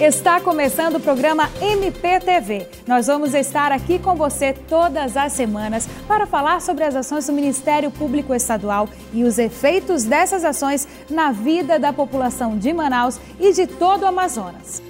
Está começando o programa MPTV. Nós vamos estar aqui com você todas as semanas para falar sobre as ações do Ministério Público Estadual e os efeitos dessas ações na vida da população de Manaus e de todo o Amazonas.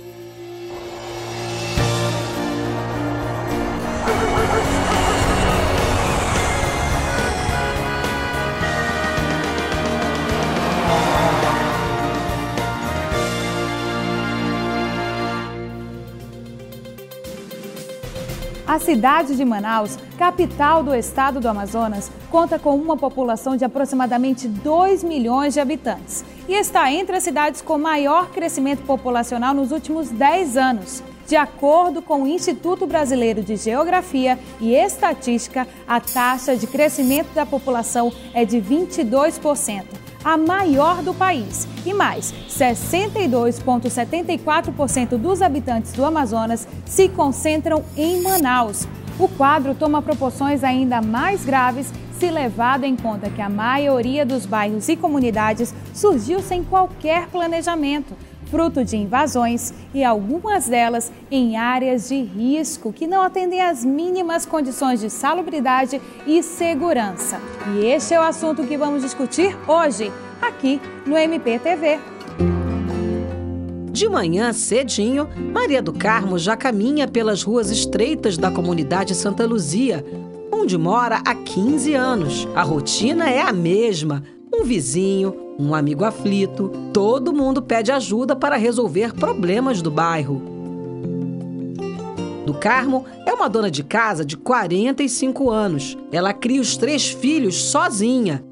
A cidade de Manaus, capital do estado do Amazonas, conta com uma população de aproximadamente 2 milhões de habitantes e está entre as cidades com maior crescimento populacional nos últimos 10 anos. De acordo com o Instituto Brasileiro de Geografia e Estatística, a taxa de crescimento da população é de 22%. A maior do país. E mais, 62,74% dos habitantes do Amazonas se concentram em Manaus. O quadro toma proporções ainda mais graves se levado em conta que a maioria dos bairros e comunidades surgiu sem qualquer planejamento, fruto de invasões e algumas delas em áreas de risco que não atendem às mínimas condições de salubridade e segurança. E este é o assunto que vamos discutir hoje, aqui no MPTV. De manhã cedinho, Maria do Carmo já caminha pelas ruas estreitas da comunidade Santa Luzia, onde mora há 15 anos. A rotina é a mesma. Um vizinho, um amigo aflito, todo mundo pede ajuda para resolver problemas do bairro. Do Carmo é uma dona de casa de 45 anos. Ela cria os 3 filhos sozinha.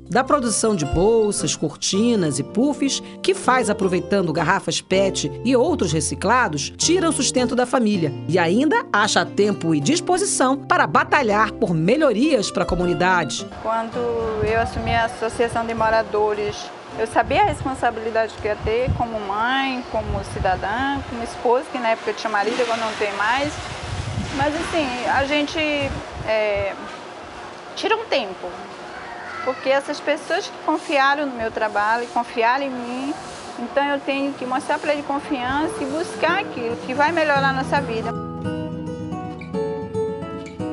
Da produção de bolsas, cortinas e puffs, que faz aproveitando garrafas PET e outros reciclados, tira o sustento da família e ainda acha tempo e disposição para batalhar por melhorias para a comunidade. Quando eu assumi a Associação de Moradores, eu sabia a responsabilidade que ia ter como mãe, como cidadã, como esposa, que na época eu tinha marido, agora não tem mais. Mas assim, a gente tira um tempo. Porque essas pessoas que confiaram no meu trabalho e confiaram em mim, então eu tenho que mostrar para eles confiança e buscar aquilo que vai melhorar a nossa vida.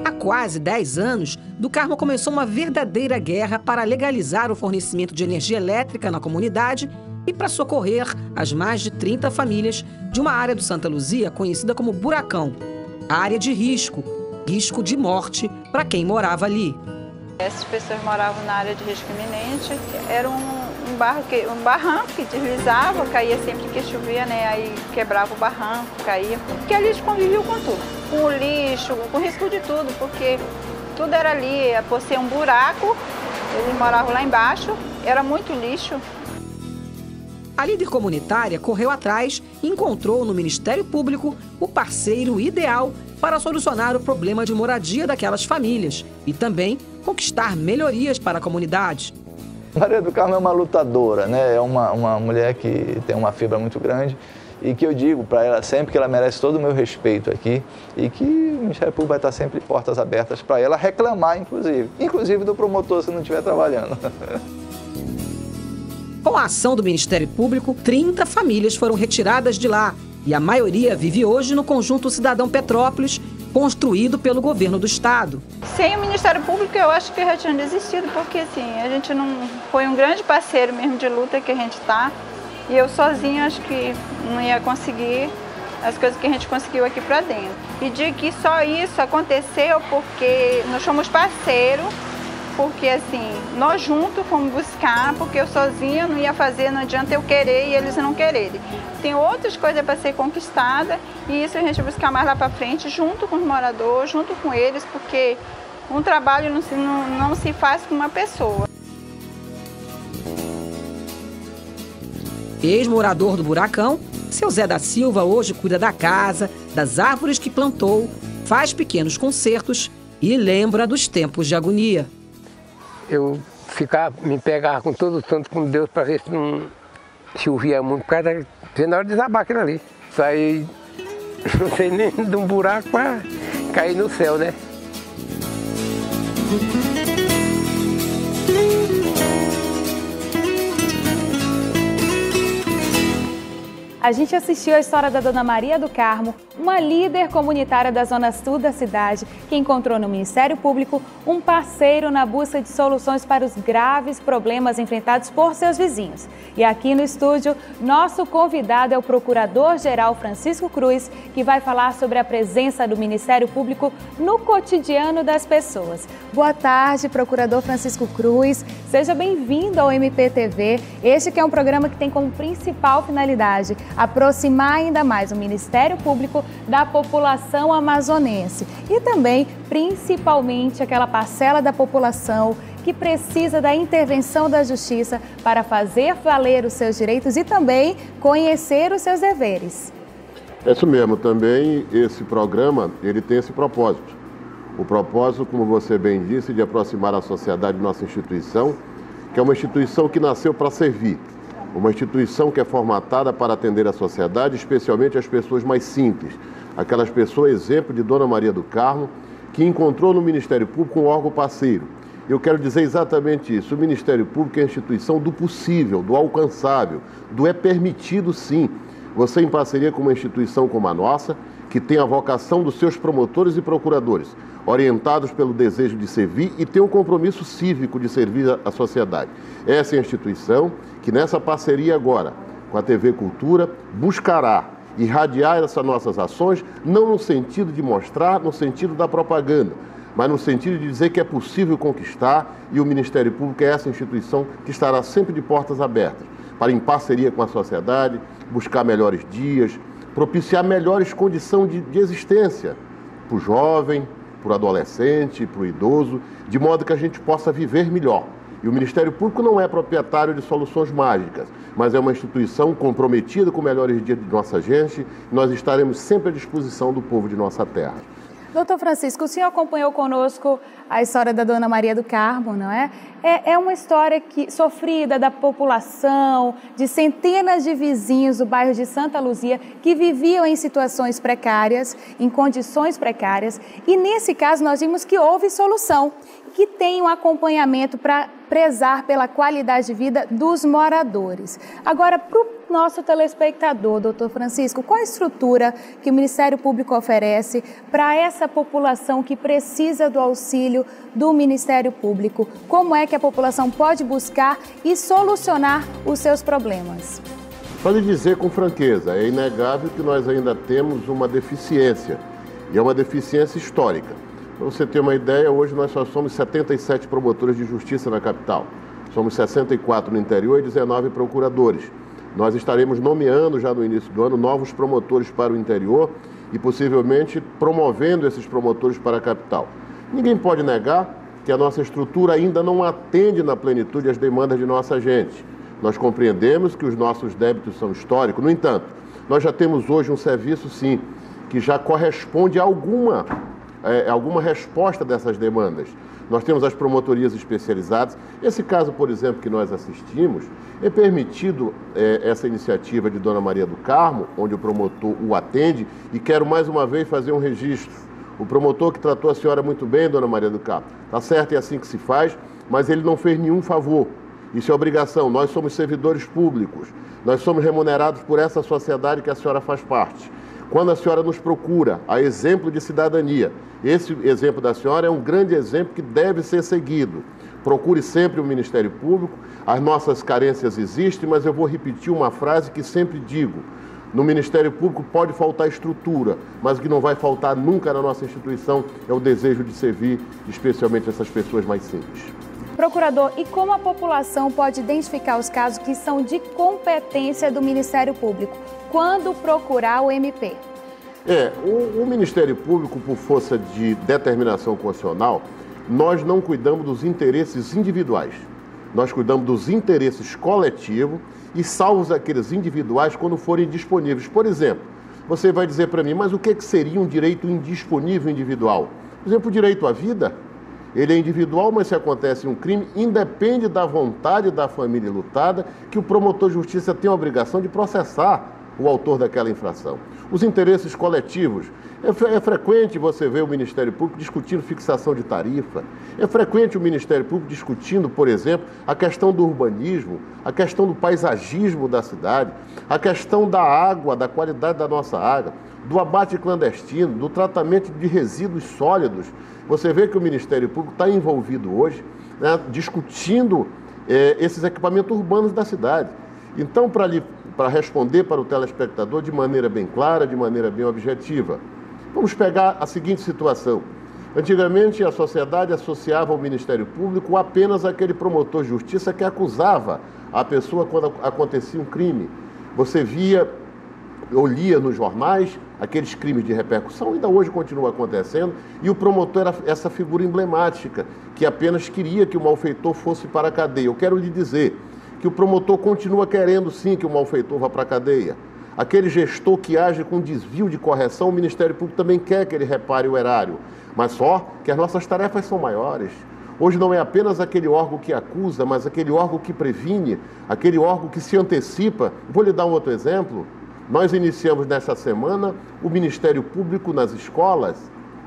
Há quase 10 anos, do Carmo começou uma verdadeira guerra para legalizar o fornecimento de energia elétrica na comunidade e para socorrer as mais de 30 famílias de uma área do Santa Luzia conhecida como Buracão, área de risco de morte para quem morava ali. Essas pessoas moravam na área de risco iminente, era um barranco que deslizava, caía sempre que chovia, né? Aí quebrava o barranco, caía. Porque ali a gente conviveu com tudo, com o lixo, com o risco de tudo, porque tudo era ali, por ser um buraco, eles moravam lá embaixo, era muito lixo. A líder comunitária correu atrás e encontrou no Ministério Público o parceiro ideal para solucionar o problema de moradia daquelas famílias e também conquistar melhorias para a comunidade. Maria do Carmo é uma lutadora, né? É uma mulher que tem uma fibra muito grande e que eu digo para ela sempre que ela merece todo o meu respeito aqui e que o Ministério Público vai estar sempre portas abertas para ela reclamar, inclusive do promotor se não estiver trabalhando. Com a ação do Ministério Público, 30 famílias foram retiradas de lá e a maioria vive hoje no conjunto Cidadão Petrópolis, construído pelo governo do estado. Sem o Ministério Público, eu acho que já tinha desistido, porque assim, a gente não foi um grande parceiro mesmo de luta que a gente está, e eu sozinha acho que não ia conseguir as coisas que a gente conseguiu aqui para dentro. E digo que só isso aconteceu porque nós somos parceiros, porque assim, nós juntos fomos buscar, porque eu sozinha não ia fazer, não adianta eu querer e eles não quererem. Tem outras coisas para ser conquistada e isso a gente vai buscar mais lá para frente, junto com os moradores, junto com eles, porque um trabalho não se faz com uma pessoa. Ex-morador do Buracão, seu Zé da Silva hoje cuida da casa, das árvores que plantou, faz pequenos concertos e lembra dos tempos de agonia. Eu me pegava com todo o santo com Deus para ver se não chovia muito, por causa na hora de desabar aquilo ali. Saí, não sei nem de um buraco para cair no céu, né? a gente assistiu a história da Dona Maria do Carmo, uma líder comunitária da Zona Sul da cidade, que encontrou no Ministério Público um parceiro na busca de soluções para os graves problemas enfrentados por seus vizinhos. E aqui no estúdio, nosso convidado é o Procurador-Geral Francisco Cruz, que vai falar sobre a presença do Ministério Público no cotidiano das pessoas. Boa tarde, Procurador Francisco Cruz. Seja bem-vindo ao MPTV. Este que é um programa que tem como principal finalidade aproximar ainda mais o Ministério Público da população amazonense e também, principalmente, aquela parcela da população que precisa da intervenção da Justiça para fazer valer os seus direitos e também conhecer os seus deveres. É isso mesmo, também esse programa ele tem esse propósito. O propósito, como você bem disse, de aproximar a sociedade de nossa instituição, que é uma instituição que nasceu para servir. Uma instituição que é formatada para atender a sociedade, especialmente as pessoas mais simples. Aquelas pessoas, exemplo de Dona Maria do Carmo, que encontrou no Ministério Público um órgão parceiro. Eu quero dizer exatamente isso. O Ministério Público é a instituição do possível, do alcançável, do é permitido sim. Você em parceria com uma instituição como a nossa, que tem a vocação dos seus promotores e procuradores, orientados pelo desejo de servir e tem um compromisso cívico de servir a sociedade. Essa é a instituição que nessa parceria agora com a TV Cultura buscará irradiar essas nossas ações, não no sentido de mostrar, no sentido da propaganda, mas no sentido de dizer que é possível conquistar e o Ministério Público é essa instituição que estará sempre de portas abertas para, em parceria com a sociedade, buscar melhores dias, propiciar melhores condições de existência para o jovem, para o adolescente, para o idoso, de modo que a gente possa viver melhor. E o Ministério Público não é proprietário de soluções mágicas, mas é uma instituição comprometida com melhores dias de nossa gente e nós estaremos sempre à disposição do povo de nossa terra. Doutor Francisco, o senhor acompanhou conosco a história da Dona Maria do Carmo, não é? É uma história sofrida da população, de centenas de vizinhos do bairro de Santa Luzia que viviam em situações precárias, em condições precárias. E nesse caso nós vimos que houve solução, que tem um acompanhamento para prezar pela qualidade de vida dos moradores. Agora, para o nosso telespectador, doutor Francisco, qual a estrutura que o Ministério Público oferece para essa população que precisa do auxílio do Ministério Público? Como é que a população pode buscar e solucionar os seus problemas? Pode dizer com franqueza, é inegável que nós ainda temos uma deficiência, e é uma deficiência histórica. Para você ter uma ideia, hoje nós só somos 77 promotores de justiça na capital. Somos 64 no interior e 19 procuradores. Nós estaremos nomeando já no início do ano novos promotores para o interior e possivelmente promovendo esses promotores para a capital. Ninguém pode negar que a nossa estrutura ainda não atende na plenitude às demandas de nossa gente. Nós compreendemos que os nossos débitos são históricos. No entanto, nós já temos hoje um serviço, sim, que já corresponde a alguma resposta dessas demandas. Nós temos as promotorias especializadas. Esse caso, por exemplo, que nós assistimos, é permitido essa iniciativa de Dona Maria do Carmo, onde o promotor o atende, e quero mais uma vez fazer um registro. O promotor que tratou a senhora muito bem, Dona Maria do Carmo, está certo, é assim que se faz, mas ele não fez nenhum favor. Isso é obrigação. Nós somos servidores públicos, nós somos remunerados por essa sociedade que a senhora faz parte. Quando a senhora nos procura, a exemplo de cidadania, esse exemplo da senhora é um grande exemplo que deve ser seguido. Procure sempre o Ministério Público, as nossas carências existem, mas eu vou repetir uma frase que sempre digo. No Ministério Público pode faltar estrutura, mas o que não vai faltar nunca na nossa instituição é o desejo de servir, especialmente essas pessoas mais simples. Procurador, e como a população pode identificar os casos que são de competência do Ministério Público quando procurar o MP? O Ministério Público, por força de determinação constitucional, nós não cuidamos dos interesses individuais. Nós cuidamos dos interesses coletivos e salvos aqueles individuais quando forem disponíveis. Por exemplo, você vai dizer para mim, mas o que seria um direito indisponível individual? Por exemplo, o direito à vida. Ele é individual, mas se acontece um crime, independe da vontade da família lutada, que o promotor de justiça tem a obrigação de processar o autor daquela infração. Os interesses coletivos. É frequente você ver o Ministério Público discutindo fixação de tarifa. É frequente o Ministério Público discutindo, por exemplo, a questão do urbanismo, a questão do paisagismo da cidade, a questão da água, da qualidade da nossa água, do abate clandestino, do tratamento de resíduos sólidos. Você vê que o Ministério Público está envolvido hoje, né, discutindo esses equipamentos urbanos da cidade. Então, para responder para o telespectador de maneira bem clara, de maneira bem objetiva, vamos pegar a seguinte situação. Antigamente, a sociedade associava ao Ministério Público apenas aquele promotor de justiça que acusava a pessoa quando acontecia um crime. Você via ou lia nos jornais aqueles crimes de repercussão, ainda hoje continua acontecendo, e o promotor era essa figura emblemática, que apenas queria que o malfeitor fosse para a cadeia. Eu quero lhe dizer que o promotor continua querendo sim que o malfeitor vá para a cadeia. Aquele gestor que age com desvio de correção, o Ministério Público também quer que ele repare o erário, mas só que as nossas tarefas são maiores. Hoje não é apenas aquele órgão que acusa, mas aquele órgão que previne, aquele órgão que se antecipa. Vou lhe dar um outro exemplo. Nós iniciamos nessa semana o Ministério Público nas escolas,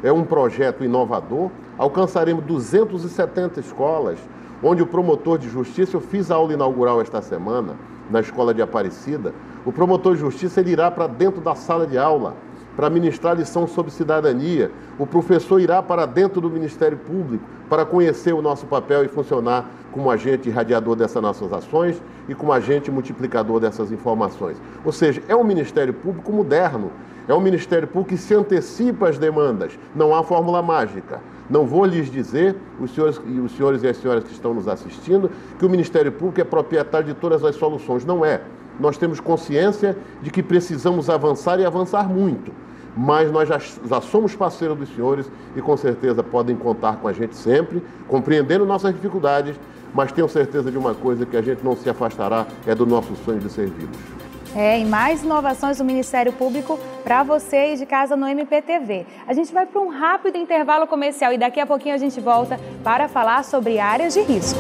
é um projeto inovador, alcançaremos 270 escolas, onde o promotor de justiça, eu fiz a aula inaugural esta semana, na escola de Aparecida, o promotor de justiça ele irá para dentro da sala de aula, para ministrar lição sobre cidadania, o professor irá para dentro do Ministério Público, para conhecer o nosso papel e funcionar como agente irradiador dessas nossas ações e como agente multiplicador dessas informações. Ou seja, é um Ministério Público moderno, é um Ministério Público que se antecipa às demandas, não há fórmula mágica. Não vou lhes dizer, os senhores e as senhoras que estão nos assistindo, que o Ministério Público é proprietário de todas as soluções. Não é. Nós temos consciência de que precisamos avançar e avançar muito. Mas nós já somos parceiros dos senhores e com certeza podem contar com a gente sempre, compreendendo nossas dificuldades, mas tenho certeza de uma coisa, que a gente não se afastará, é do nosso sonho de servi-los. E mais inovações do Ministério Público para você aí de casa no MPTV. A gente vai para um rápido intervalo comercial e daqui a pouquinho a gente volta para falar sobre áreas de risco.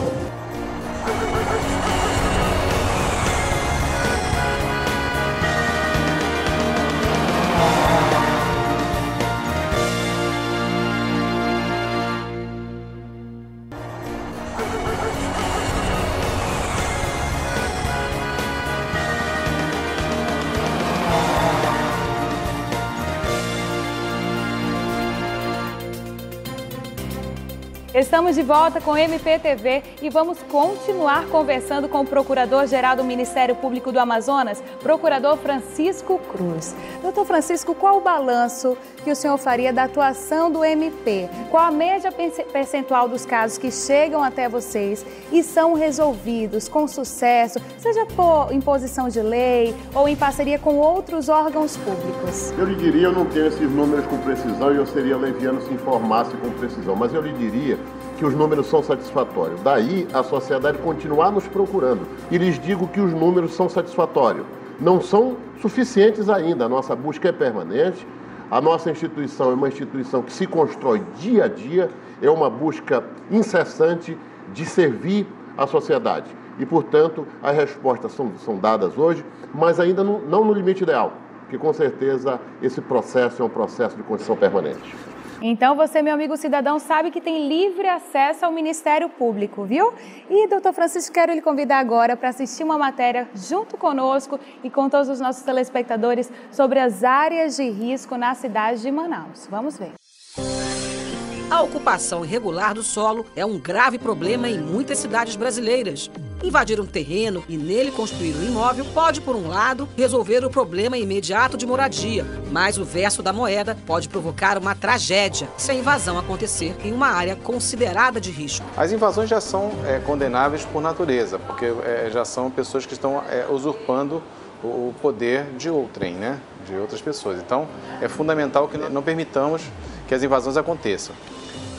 Estamos de volta com o MPTV e vamos continuar conversando com o Procurador-Geral do Ministério Público do Amazonas, Procurador Francisco Cruz. Doutor Francisco, qual o balanço que o senhor faria da atuação do MP? Qual a média percentual dos casos que chegam até vocês e são resolvidos com sucesso, seja por imposição de lei ou em parceria com outros órgãos públicos? Eu lhe diria, eu não tenho esses números com precisão e eu seria leviano se informasse com precisão, mas eu lhe diria que os números são satisfatórios. Daí a sociedade continuar nos procurando. E lhes digo que os números são satisfatórios. Não são suficientes ainda. A nossa busca é permanente. A nossa instituição é uma instituição que se constrói dia a dia. É uma busca incessante de servir a sociedade. E, portanto, as respostas são dadas hoje, mas ainda não no limite ideal. Porque, com certeza, esse processo é um processo de condição permanente. Então você, meu amigo cidadão, sabe que tem livre acesso ao Ministério Público, viu? E, doutor Francisco, quero lhe convidar agora para assistir uma matéria junto conosco e com todos os nossos telespectadores sobre as áreas de risco na cidade de Manaus. Vamos ver. A ocupação irregular do solo é um grave problema em muitas cidades brasileiras. Invadir um terreno e nele construir um imóvel pode, por um lado, resolver o problema imediato de moradia, mas o verso da moeda pode provocar uma tragédia se a invasão acontecer em uma área considerada de risco. As invasões já são condenáveis por natureza, porque já são pessoas que estão usurpando o poder de outrem, né? De outras pessoas. Então, é fundamental que não permitamos que as invasões aconteçam,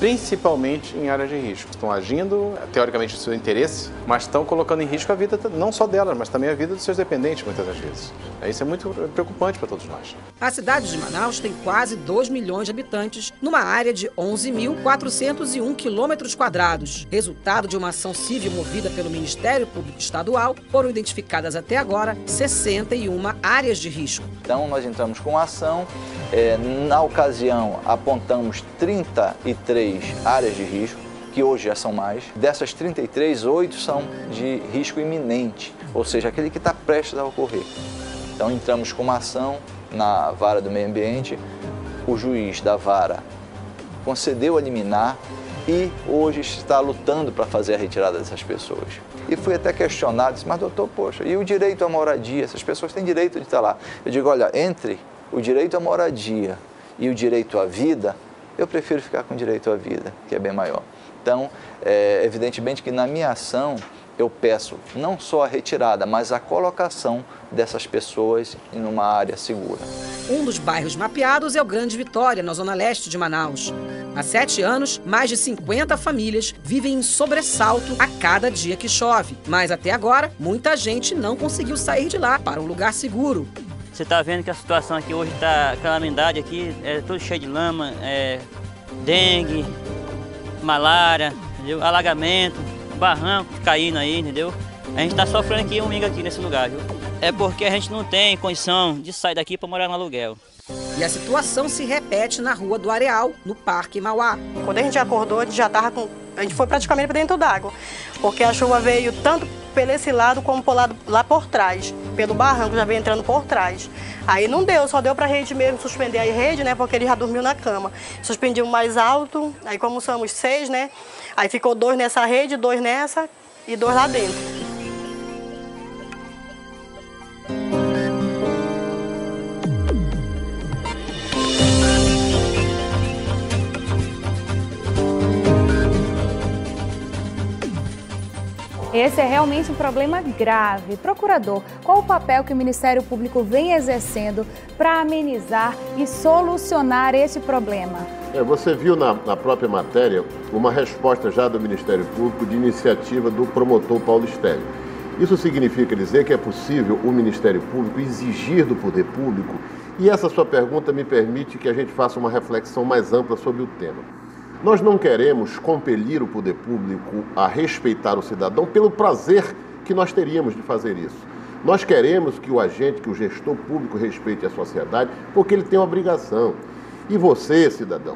principalmente em áreas de risco. Estão agindo, teoricamente, no seu interesse, mas estão colocando em risco a vida não só delas, mas também a vida dos seus dependentes, muitas das vezes. Isso é muito preocupante para todos nós. A cidade de Manaus tem quase 2 milhões de habitantes, numa área de 11.401 quilômetros quadrados. Resultado de uma ação civil movida pelo Ministério Público Estadual, foram identificadas até agora 61 áreas de risco. Então, nós entramos com a ação, na ocasião apontamos 33 áreas de risco, que hoje já são mais. Dessas 33, 8 são de risco iminente, ou seja, aquele que está prestes a ocorrer. Então, entramos com uma ação na Vara do Meio Ambiente, o juiz da Vara concedeu a liminar e hoje está lutando para fazer a retirada dessas pessoas. E fui até questionado, disse, mas doutor, poxa, e o direito à moradia? Essas pessoas têm direito de estar lá. Eu digo, olha, entre o direito à moradia e o direito à vida, eu prefiro ficar com o direito à vida, que é bem maior. Então, evidentemente que na minha ação, eu peço não só a retirada, mas a colocação dessas pessoas em uma área segura. Um dos bairros mapeados é o Grande Vitória, na zona leste de Manaus. Há 7 anos, mais de 50 famílias vivem em sobressalto a cada dia que chove. Mas até agora, muita gente não conseguiu sair de lá para um lugar seguro. Você está vendo que a situação aqui hoje está calamidade aqui, é tudo cheio de lama, dengue, malária, entendeu? Alagamento, barranco caindo aí, entendeu? A gente está sofrendo aqui aqui nesse lugar, viu? É porque a gente não tem condição de sair daqui para morar no aluguel. E a situação se repete na Rua do Areal, no Parque Mauá. Quando a gente acordou, a gente foi praticamente para dentro d'água, porque a chuva veio tanto pelo esse lado como por lá por trás, pelo barranco, já veio entrando por trás. Aí não deu, só deu para a rede mesmo suspender a rede, né, porque ele já dormiu na cama. Suspendimos mais alto, aí como somos 6, né, aí ficou 2 nessa rede, 2 nessa e 2 lá dentro. Esse é realmente um problema grave. Procurador, qual o papel que o Ministério Público vem exercendo para amenizar e solucionar esse problema? Você viu na própria matéria uma resposta já do Ministério Público de iniciativa do promotor Paulo Estélio. Isso significa dizer que é possível o Ministério Público exigir do poder público, e essa sua pergunta me permite que a gente faça uma reflexão mais ampla sobre o tema. Nós não queremos compelir o poder público a respeitar o cidadão pelo prazer que nós teríamos de fazer isso. Nós queremos que o agente, que o gestor público respeite a sociedade, porque ele tem obrigação. E você, cidadão,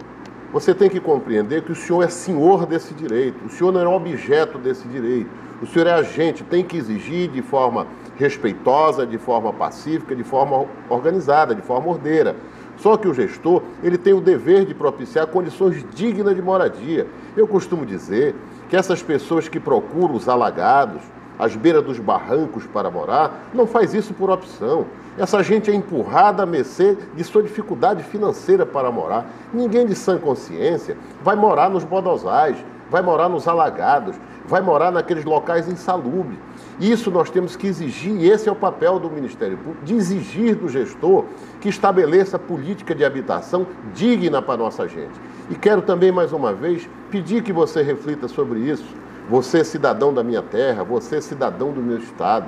você tem que compreender que o senhor é senhor desse direito, o senhor não é objeto desse direito. O senhor é agente, tem que exigir de forma respeitosa, de forma pacífica, de forma organizada, de forma ordeira. Só que o gestor, ele tem o dever de propiciar condições dignas de moradia. Eu costumo dizer que essas pessoas que procuram os alagados, às beiras dos barrancos para morar, não faz isso por opção. Essa gente é empurrada a mercê de sua dificuldade financeira para morar. Ninguém de sã consciência vai morar nos bodozais, vai morar nos alagados, vai morar naqueles locais insalubres. Isso nós temos que exigir, e esse é o papel do Ministério Público, de exigir do gestor que estabeleça política de habitação digna para a nossa gente. E quero também, mais uma vez, pedir que você reflita sobre isso. Você, cidadão da minha terra, você, cidadão do meu estado.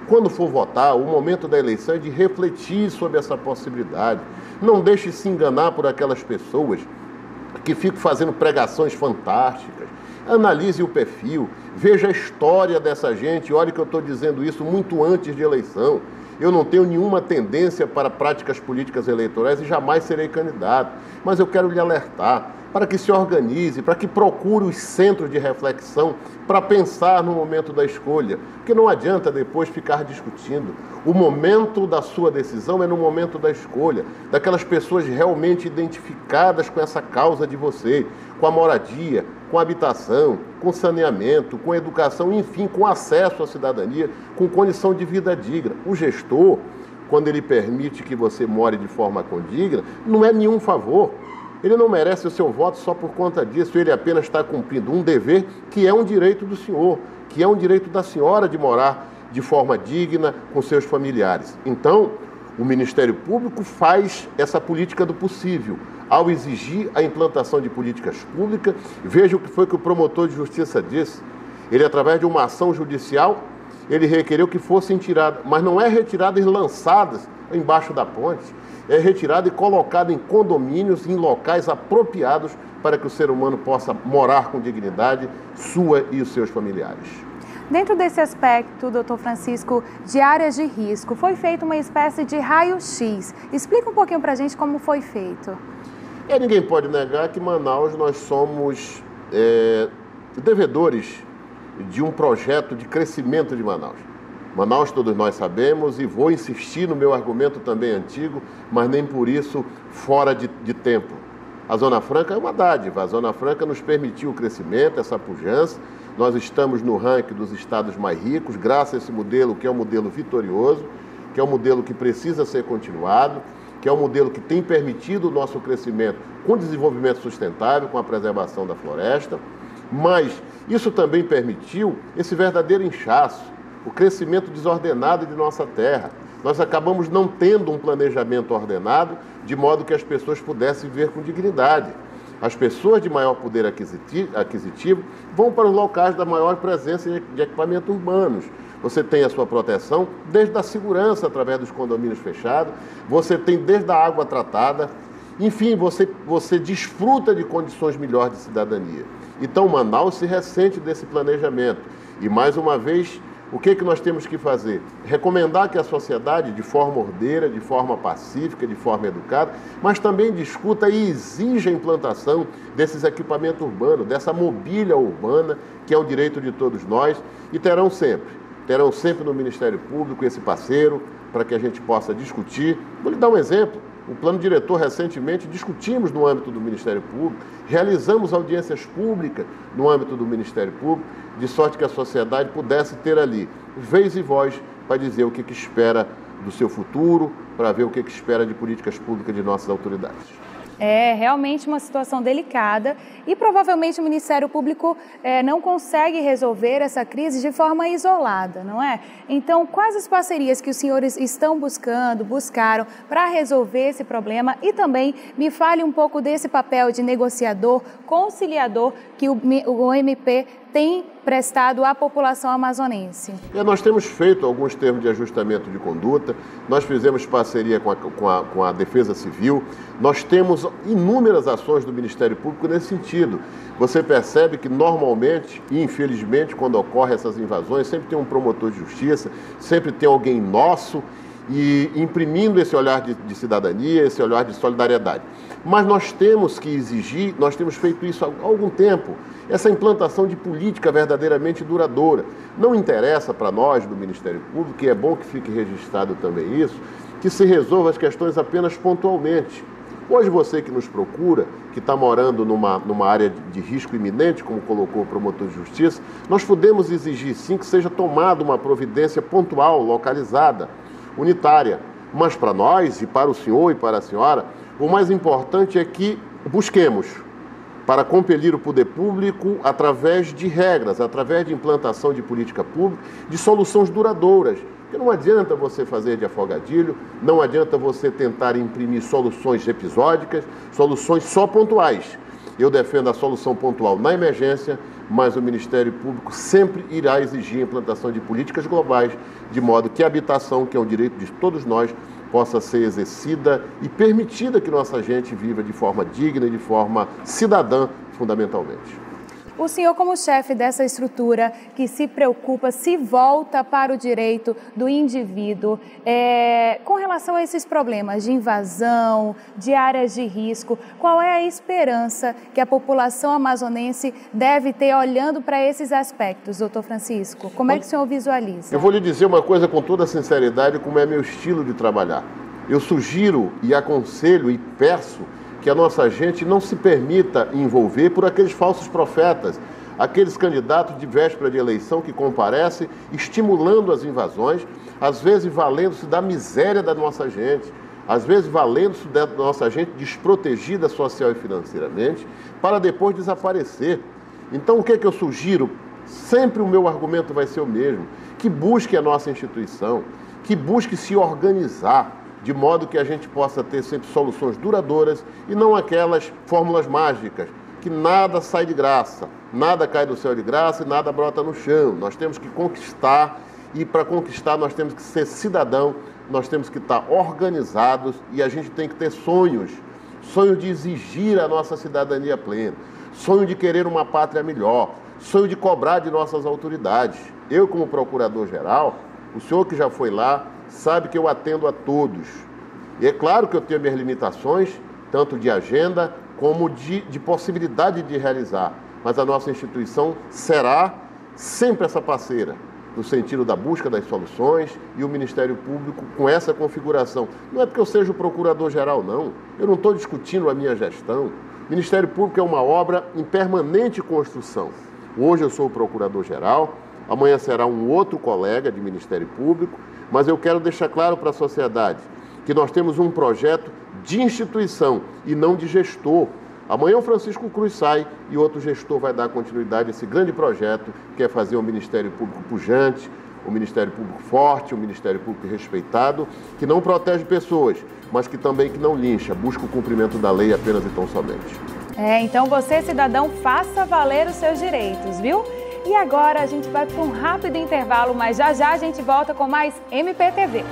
Quando for votar, o momento da eleição é de refletir sobre essa possibilidade. Não deixe se enganar por aquelas pessoas que ficam fazendo pregações fantásticas. Analise o perfil, veja a história dessa gente. Olha que eu estou dizendo isso muito antes de eleição. Eu não tenho nenhuma tendência para práticas políticas eleitorais e jamais serei candidato. Mas eu quero lhe alertar para que se organize, para que procure os centros de reflexão para pensar no momento da escolha. Porque não adianta depois ficar discutindo. O momento da sua decisão é no momento da escolha, daquelas pessoas realmente identificadas com essa causa de você, com a moradia, com a habitação, com saneamento, com educação, enfim, com acesso à cidadania, com condição de vida digna. O gestor, quando ele permite que você more de forma condigna, não é nenhum favor. Ele não merece o seu voto só por conta disso, ele apenas está cumprindo um dever que é um direito do senhor, que é um direito da senhora de morar de forma digna com seus familiares. Então, o Ministério Público faz essa política do possível, ao exigir a implantação de políticas públicas. Veja o que foi que o promotor de justiça disse. Ele, através de uma ação judicial, ele requereu que fossem tiradas, mas não é retiradas e lançadas embaixo da ponte, é retirada e colocada em condomínios, em locais apropriados para que o ser humano possa morar com dignidade, sua e os seus familiares. Dentro desse aspecto, doutor Francisco, de áreas de risco, foi feita uma espécie de raio-x. Explica um pouquinho para a gente como foi feito. Ninguém pode negar que Manaus nós somos devedores de um projeto de crescimento de Manaus. Manaus todos nós sabemos, e vou insistir no meu argumento também antigo, mas nem por isso fora de tempo. A Zona Franca é uma dádiva, a Zona Franca nos permitiu o crescimento, essa pujança. Nós estamos no ranking dos estados mais ricos, graças a esse modelo que é um modelo vitorioso, que é um modelo que precisa ser continuado, que é um modelo que tem permitido o nosso crescimento com desenvolvimento sustentável, com a preservação da floresta, mas isso também permitiu esse verdadeiro inchaço, o crescimento desordenado de nossa terra. Nós acabamos não tendo um planejamento ordenado, de modo que as pessoas pudessem viver com dignidade. As pessoas de maior poder aquisitivo vão para os locais da maior presença de equipamentos urbanos. Você tem a sua proteção desde a segurança através dos condomínios fechados, você tem desde a água tratada, enfim, você desfruta de condições melhores de cidadania. Então, Manaus se ressente desse planejamento. E, mais uma vez, o que nós temos que fazer? Recomendar que a sociedade, de forma ordeira, de forma pacífica, de forma educada, mas também discuta e exija a implantação desses equipamentos urbanos, dessa mobília urbana, que é um direito de todos nós, e terão sempre no Ministério Público esse parceiro para que a gente possa discutir. Vou lhe dar um exemplo. O plano diretor, recentemente, discutimos no âmbito do Ministério Público, realizamos audiências públicas no âmbito do Ministério Público, de sorte que a sociedade pudesse ter ali vez e voz para dizer o que espera do seu futuro, para ver o que espera de políticas públicas de nossas autoridades. É realmente uma situação delicada e provavelmente o Ministério Público não consegue resolver essa crise de forma isolada, não é? Então, quais as parcerias que os senhores estão buscaram para resolver esse problema? E também me fale um pouco desse papel de negociador, conciliador que o MP tem prestado à população amazonense. Nós temos feito alguns termos de ajustamento de conduta, nós fizemos parceria com a Defesa Civil, nós temos inúmeras ações do Ministério Público nesse sentido. Você percebe que normalmente, e infelizmente, quando ocorrem essas invasões, sempre tem um promotor de justiça, sempre tem alguém nosso, e imprimindo esse olhar de cidadania, esse olhar de solidariedade. Mas nós temos que exigir, nós temos feito isso há algum tempo, essa implantação de política verdadeiramente duradoura. Não interessa para nós do Ministério Público, e é bom que fique registrado também isso, que se resolva as questões apenas pontualmente. Hoje você que nos procura, que está morando numa área de risco iminente, como colocou o promotor de justiça, nós podemos exigir sim que seja tomada uma providência pontual, localizada, unitária. Mas para nós, e para o senhor e para a senhora, o mais importante é que busquemos para compelir o poder público através de regras, através de implantação de política pública, de soluções duradouras. Porque não adianta você fazer de afogadilho, não adianta você tentar imprimir soluções episódicas, soluções só pontuais. Eu defendo a solução pontual na emergência, mas o Ministério Público sempre irá exigir a implantação de políticas globais, de modo que a habitação, que é um direito de todos nós, possa ser exercida e permitida que nossa gente viva de forma digna e de forma cidadã, fundamentalmente. O senhor, como chefe dessa estrutura que se preocupa, se volta para o direito do indivíduo, com relação a esses problemas de invasão, de áreas de risco, qual é a esperança que a população amazonense deve ter olhando para esses aspectos, doutor Francisco? Como é que o senhor visualiza? Eu vou lhe dizer uma coisa com toda sinceridade, como é meu estilo de trabalhar. Eu sugiro e aconselho e peço que a nossa gente não se permita envolver por aqueles falsos profetas, aqueles candidatos de véspera de eleição que comparecem estimulando as invasões, às vezes valendo-se da miséria da nossa gente, às vezes valendo-se da nossa gente desprotegida social e financeiramente, para depois desaparecer. Então, o que eu sugiro? Sempre o meu argumento vai ser o mesmo, que busque a nossa instituição, que busque se organizar, de modo que a gente possa ter sempre soluções duradouras e não aquelas fórmulas mágicas, que nada sai de graça, nada cai do céu de graça e nada brota no chão. Nós temos que conquistar E para conquistar nós temos que ser cidadão, nós temos que estar organizados e a gente tem que ter sonhos. Sonho de exigir a nossa cidadania plena, sonho de querer uma pátria melhor, sonho de cobrar de nossas autoridades. Eu, como procurador-geral, o senhor que já foi lá, sabe que eu atendo a todos. E é claro que eu tenho minhas limitações, tanto de agenda como de possibilidade de realizar. Mas a nossa instituição será sempre essa parceira, no sentido da busca das soluções, e o Ministério Público com essa configuração. Não é porque eu seja o procurador-geral, não. Eu não estou discutindo a minha gestão. O Ministério Público é uma obra em permanente construção. Hoje eu sou o procurador-geral, amanhã será um outro colega de Ministério Público, mas eu quero deixar claro para a sociedade que nós temos um projeto de instituição e não de gestor. Amanhã o Francisco Cruz sai e outro gestor vai dar continuidade a esse grande projeto, que é fazer um Ministério Público pujante, um Ministério Público forte, um Ministério Público respeitado, que não protege pessoas, mas que também que não lincha, busca o cumprimento da lei apenas e tão somente. Então você, cidadão, faça valer os seus direitos, viu? E agora a gente vai para um rápido intervalo, mas já já a gente volta com mais MPTV.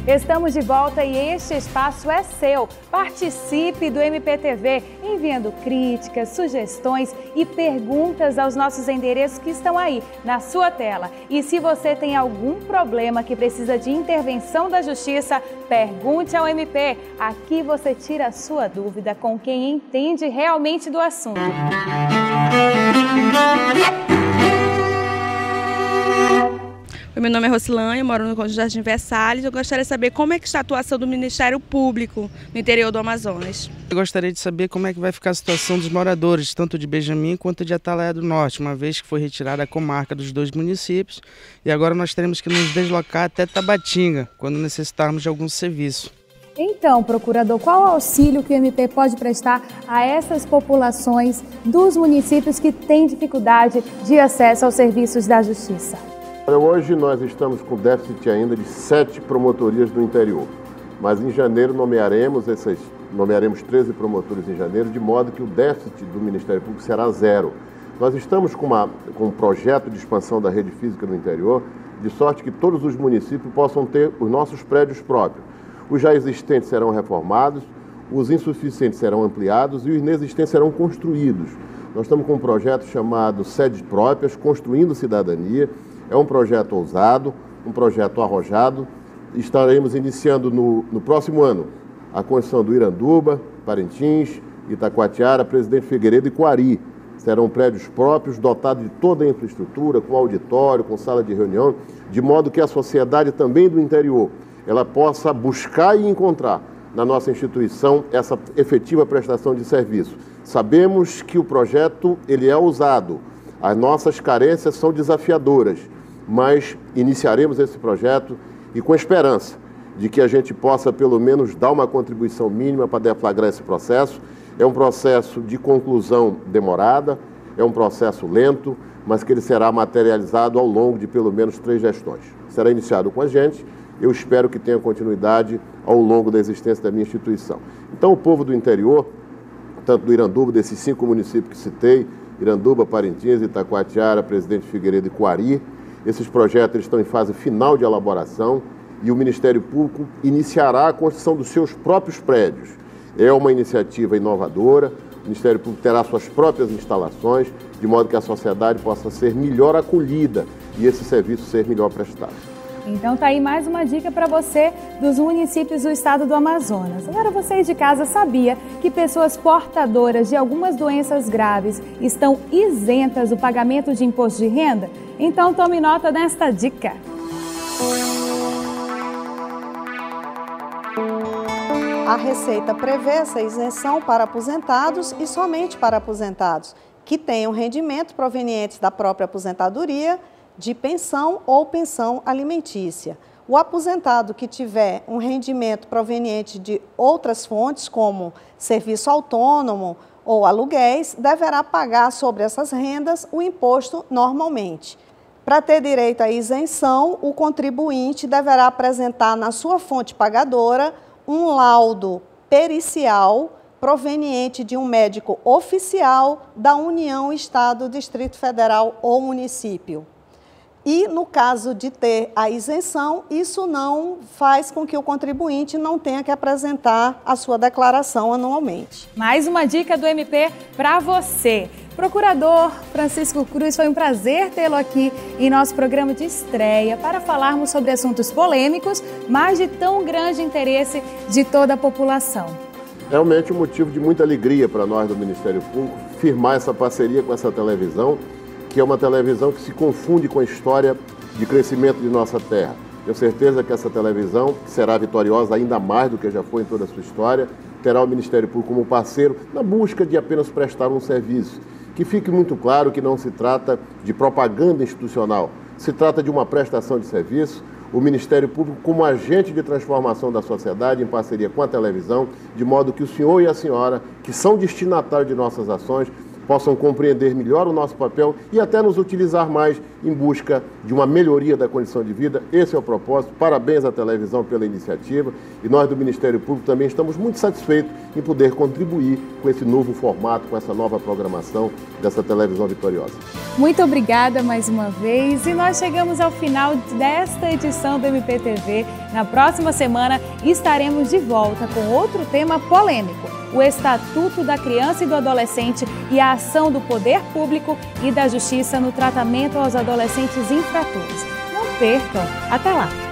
Estamos de volta e este espaço é seu. Participe do MPTV enviando críticas, sugestões e perguntas aos nossos endereços que estão aí na sua tela. E se você tem algum problema que precisa de intervenção da Justiça, pergunte ao MP. Aqui você tira a sua dúvida com quem entende realmente do assunto. Meu nome é Rocilane, eu moro no Conjunto Jardim Versalhes. Eu gostaria de saber como é que está a atuação do Ministério Público no interior do Amazonas. Eu gostaria de saber como é que vai ficar a situação dos moradores, tanto de Benjamin quanto de Atalaia do Norte, uma vez que foi retirada a comarca dos dois municípios e agora nós teremos que nos deslocar até Tabatinga, quando necessitarmos de algum serviço. Então, procurador, qual auxílio que o MP pode prestar a essas populações dos municípios que têm dificuldade de acesso aos serviços da Justiça? Hoje nós estamos com déficit ainda de 7 promotorias do interior, mas em janeiro nomearemos 13 promotores em janeiro, de modo que o déficit do Ministério Público será zero. Nós estamos com um projeto de expansão da rede física no interior, de sorte que todos os municípios possam ter os nossos prédios próprios. Os já existentes serão reformados, os insuficientes serão ampliados e os inexistentes serão construídos. Nós estamos com um projeto chamado Sedes Próprias, Construindo Cidadania. É um projeto ousado, um projeto arrojado. Estaremos iniciando no próximo ano a construção do Iranduba, Parintins, Itacoatiara, Presidente Figueiredo e Coari. Serão prédios próprios, dotados de toda a infraestrutura, com auditório, com sala de reunião, de modo que a sociedade também do interior ela possa buscar e encontrar na nossa instituição essa efetiva prestação de serviço. Sabemos que o projeto ele é ousado, as nossas carências são desafiadoras, mas iniciaremos esse projeto e com esperança de que a gente possa pelo menos dar uma contribuição mínima para deflagrar esse processo. É um processo de conclusão demorada, é um processo lento, mas que ele será materializado ao longo de pelo menos 3 gestões. Será iniciado com a gente, eu espero que tenha continuidade ao longo da existência da minha instituição. Então o povo do interior, tanto do Iranduba, desses 5 municípios que citei, Iranduba, Parintins, Itacoatiara, Presidente Figueiredo e Coari, esses projetos estão em fase final de elaboração e o Ministério Público iniciará a construção dos seus próprios prédios. É uma iniciativa inovadora, o Ministério Público terá suas próprias instalações, de modo que a sociedade possa ser melhor acolhida e esse serviço ser melhor prestado. Então tá aí mais uma dica para você dos municípios do estado do Amazonas. Agora você de casa sabia que pessoas portadoras de algumas doenças graves estão isentas do pagamento de imposto de renda? Então tome nota desta dica. A Receita prevê essa isenção para aposentados e somente para aposentados que tenham rendimento provenientes da própria aposentadoria, de pensão ou pensão alimentícia. O aposentado que tiver um rendimento proveniente de outras fontes, como serviço autônomo ou aluguéis, deverá pagar sobre essas rendas o imposto normalmente. Para ter direito à isenção, o contribuinte deverá apresentar na sua fonte pagadora um laudo pericial proveniente de um médico oficial da União, Estado, Distrito Federal ou município. E, no caso de ter a isenção, isso não faz com que o contribuinte não tenha que apresentar a sua declaração anualmente. Mais uma dica do MP para você. Procurador Francisco Cruz, foi um prazer tê-lo aqui em nosso programa de estreia para falarmos sobre assuntos polêmicos, mas de tão grande interesse de toda a população. Realmente um motivo de muita alegria para nós do Ministério Público firmar essa parceria com essa televisão, que é uma televisão que se confunde com a história de crescimento de nossa terra. Tenho certeza que essa televisão será vitoriosa ainda mais do que já foi em toda a sua história, terá o Ministério Público como parceiro na busca de apenas prestar um serviço. Que fique muito claro que não se trata de propaganda institucional, se trata de uma prestação de serviço, o Ministério Público como agente de transformação da sociedade em parceria com a televisão, de modo que o senhor e a senhora, que são destinatários de nossas ações, possam compreender melhor o nosso papel e até nos utilizar mais em busca de uma melhoria da condição de vida. Esse é o propósito. Parabéns à televisão pela iniciativa e nós do Ministério Público também estamos muito satisfeitos em poder contribuir com esse novo formato, com essa nova programação dessa televisão vitoriosa. Muito obrigada mais uma vez e nós chegamos ao final desta edição do MPTV. Na próxima semana estaremos de volta com outro tema polêmico: o Estatuto da Criança e do Adolescente e a ação do poder público e da Justiça no tratamento aos adolescentes infratores. Não percam! Até lá!